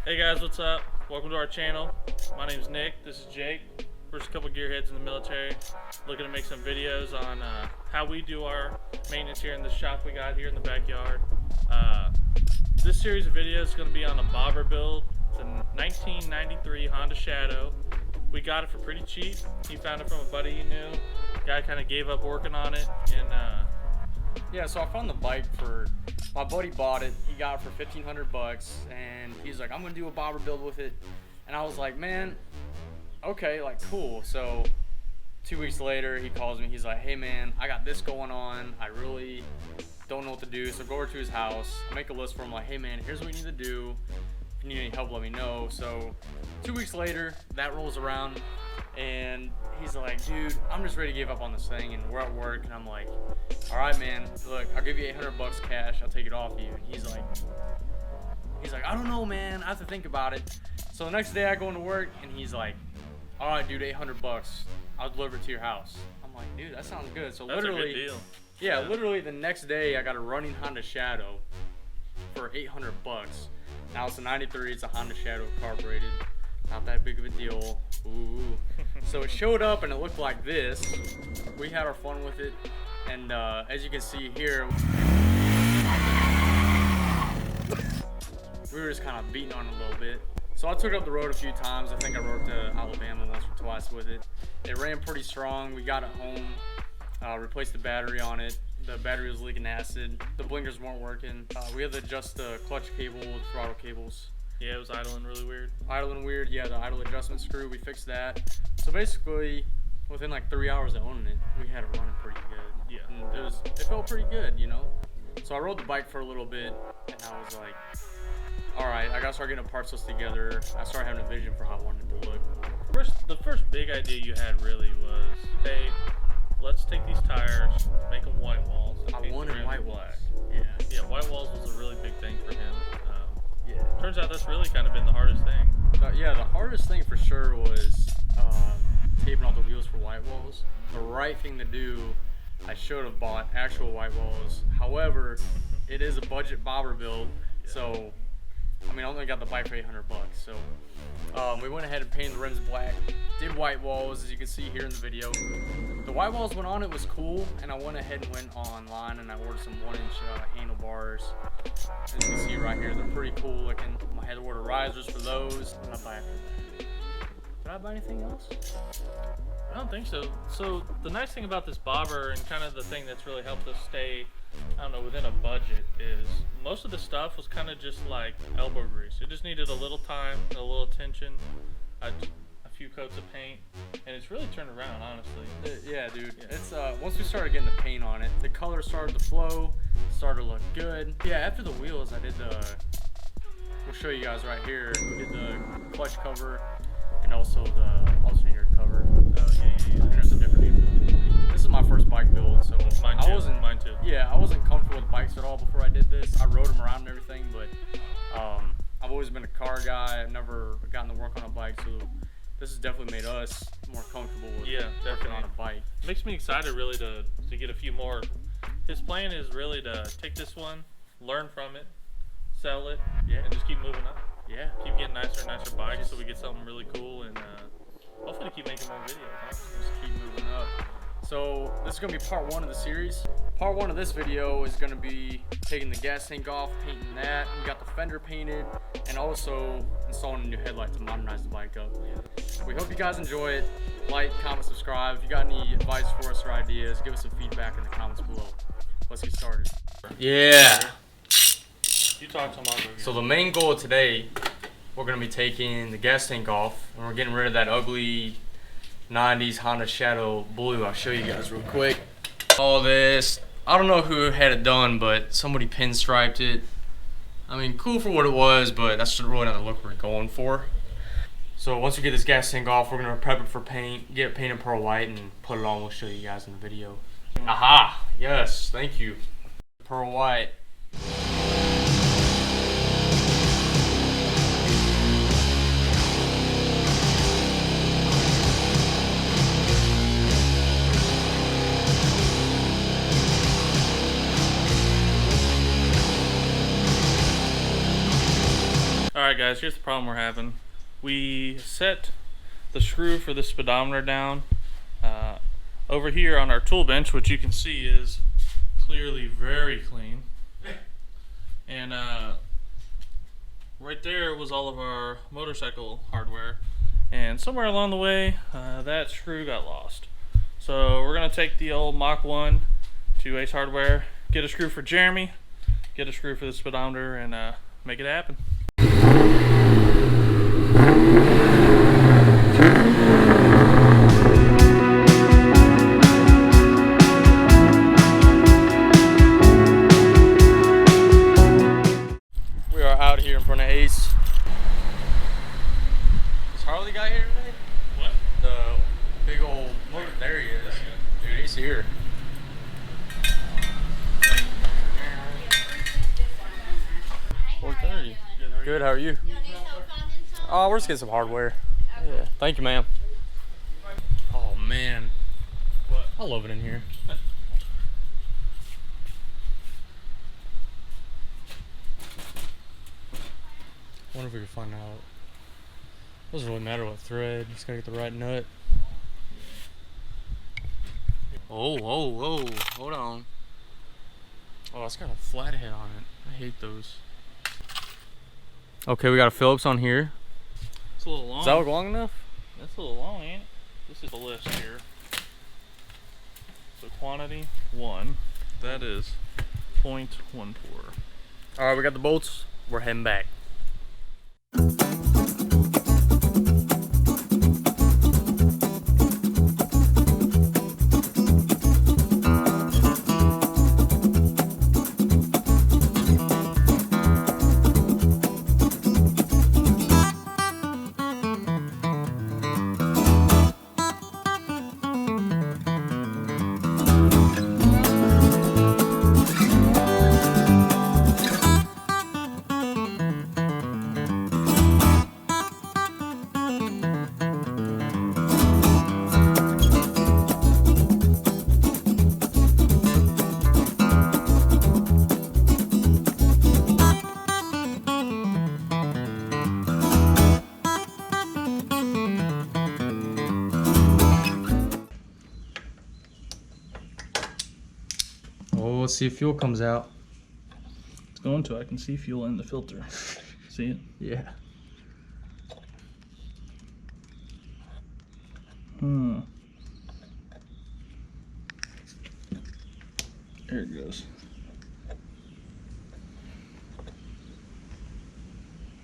Hey guys, what's up? Welcome to our channel. My name's Nick, this is Jake. We're just a couple gearheads in the military looking to make some videos on how we do our maintenance here in the shop we got here in the backyard. This series of videos is going to be on a bobber build. It's a 1993 Honda Shadow. We got it for pretty cheap. He found it from a buddy he knew. Guy kind of gave up working on it, and yeah, so I found the bike for, my buddy bought it, he got it for 1,500 bucks, and he's like, I'm gonna do a bobber build with it, and I was like, man, okay, like, cool. So 2 weeks later, he calls me, he's like, hey man, I got this going on, I really don't know what to do. So go over to his house, I make a list for him, like, hey man, here's what we need to do, if you need any help, let me know. So 2 weeks later, that rolls around, and he's like, dude, I'm just ready to give up on this thing, and we're at work, and I'm like, all right, man, look, I'll give you 800 bucks cash, I'll take it off you. And he's like, I don't know, man, I have to think about it. So the next day I go into work, and he's like, all right, dude, 800 bucks, I'll deliver it to your house. I'm like, dude, that sounds good. So that's literally, a good deal. Yeah, literally the next day I got a running Honda Shadow for 800 bucks. Now it's a 93, it's a Honda Shadow carbureted. Not that big of a deal. Ooh. So it showed up and it looked like this. We had our fun with it, and as you can see here, we were just kind of beating on it a little bit. So I took it up the road a few times. I think I rode to Alabama once or twice with it. It ran pretty strong. We got it home, replaced the battery on it. The battery was leaking acid. The blinkers weren't working. We had to adjust the clutch cable with throttle cables. Yeah, it was idling really weird. Idling weird, yeah, the idle adjustment screw, we fixed that. So basically, within like 3 hours of owning it, we had it running pretty good. Yeah. And it felt pretty good, you know? So I rode the bike for a little bit, and I was like, all right, I gotta start getting a parts list together. I started having a vision for how I wanted it to look. The first big idea you had really was, hey, let's take these tires, make them white walls. I wanted white walls. Yeah. Yeah, white walls was a really big thing for him. Yeah. Turns out that's really kind of been the hardest thing. Yeah, the hardest thing for sure was taping all the wheels for white walls. The right thing to do, I should have bought actual white walls. However, it is a budget bobber build, so I mean, I only got the bike for 800 bucks. So we went ahead and painted the rims black, did white walls, as you can see here in the video. The white walls went on, it was cool, and I went ahead and went online and I ordered some 1-inch handlebars. As you can see right here, they're pretty cool looking. I had to order risers for those. What did I buy after that? Did I buy anything else? I don't think so. So the nice thing about this bobber, and kind of the thing that's really helped us stay, I don't know, within a budget, is most of the stuff was kind of just like elbow grease. It just needed a little time, a little attention, a few coats of paint, and it's really turned around, honestly. Yeah, dude. Yeah. It's once we started getting the paint on it, the color started to flow, started to look good. Yeah, after the wheels, I did we'll show you guys right here. We did the clutch cover and also the alternator cover. Oh yeah. There's a different name for them. This is my first bike build, so mine too. Yeah, I wasn't comfortable with bikes at all before I did this. I rode them around and everything, but I've always been a car guy. I've never gotten to work on a bike, so this has definitely made us more comfortable with working on a bike. It makes me excited really to get a few more. His plan is really to take this one, learn from it, sell it, and just keep moving up. Yeah. Keep getting nicer and nicer bikes so we get something really cool, and hopefully keep making more videos. Huh? Just keep moving up. So this is going to be part 1 of the series. Part 1 of this video is going to be taking the gas tank off, painting that. We got the fender painted, and also installing a new headlight to modernize the bike up. We hope you guys enjoy it. Like, comment, subscribe. If you got any advice for us or ideas, give us some feedback in the comments below. Let's get started. Yeah. You talk to him. So the main goal of today, we're going to be taking the gas tank off, and we're getting rid of that ugly 90s Honda Shadow blue. I'll show you guys real quick. All this, I don't know who had it done, but somebody pinstriped it. I mean, cool for what it was, but that's really not the look we're going for. So once we get this gas tank off, we're going to prep it for paint, get it painted pearl white, and put it on. We'll show you guys in the video. Aha! Yes, thank you. Pearl white. Alright Alright guys, here's the problem we're having. We set the screw for the speedometer down over here on our tool bench, which you can see is clearly very clean. And right there was all of our motorcycle hardware. And somewhere along the way, that screw got lost. So we're gonna take the old Mach 1 to Ace Hardware, get a screw for Jeremy, get a screw for the speedometer, and make it happen. We are out here in front of Ace. Is Harley guy here today? What? The big old motor. There he is. Dude, he's here. $4.30. Good, how are you? Oh, we're just getting some hardware. Yeah. Thank you, ma'am. Oh, man. What? I love it in here. I wonder if we can find out. Doesn't really matter what thread, just gotta get the right nut. Oh, hold on. Oh, it's got a flathead on it. I hate those. Okay, we got a Phillips on here. It's a little long. Is that long enough? That's a little long, ain't it? This is the list here. So quantity 1, that is 0.14. Alright, we got the bolts. We're heading back. Oh, let's see if fuel comes out. It's going to. I can see fuel in the filter. See it? Yeah. There it goes.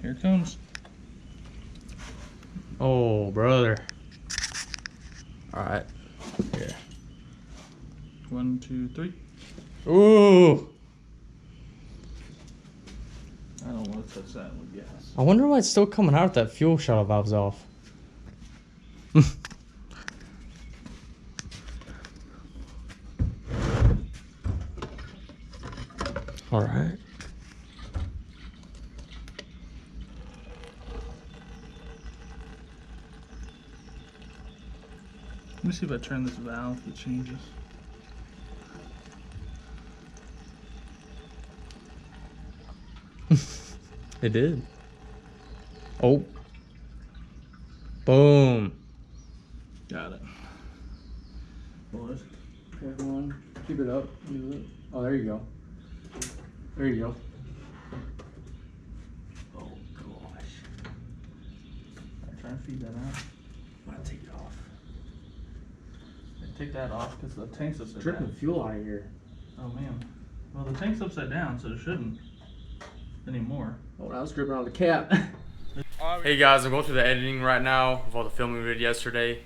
Here it comes. Oh, brother. All right. Yeah. 1, 2, 3. Ooh. I don't want to touch that with gas. I wonder why it's still coming out if that fuel shuttle valve's off. All right. Let me see if I turn this valve, if it changes. It did. Oh. Boom. Got it. Boys, everyone, keep it up. Oh, there you go. There you go. Oh gosh. I try and feed that out. I'm gonna take it off. Take that off because the tank's upside Dripping down. fuel out of here. Oh man. Well, the tank's upside down, so it shouldn't anymore. Oh, that was dripping out of the cap. Hey guys, I'm going through the editing right now of all the filming we did yesterday,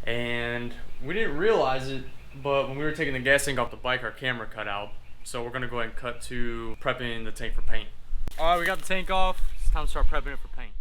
and we didn't realize it, but when we were taking the gas tank off the bike, our camera cut out. So we're gonna go ahead and cut to prepping the tank for paint. All right, we got the tank off. It's time to start prepping it for paint.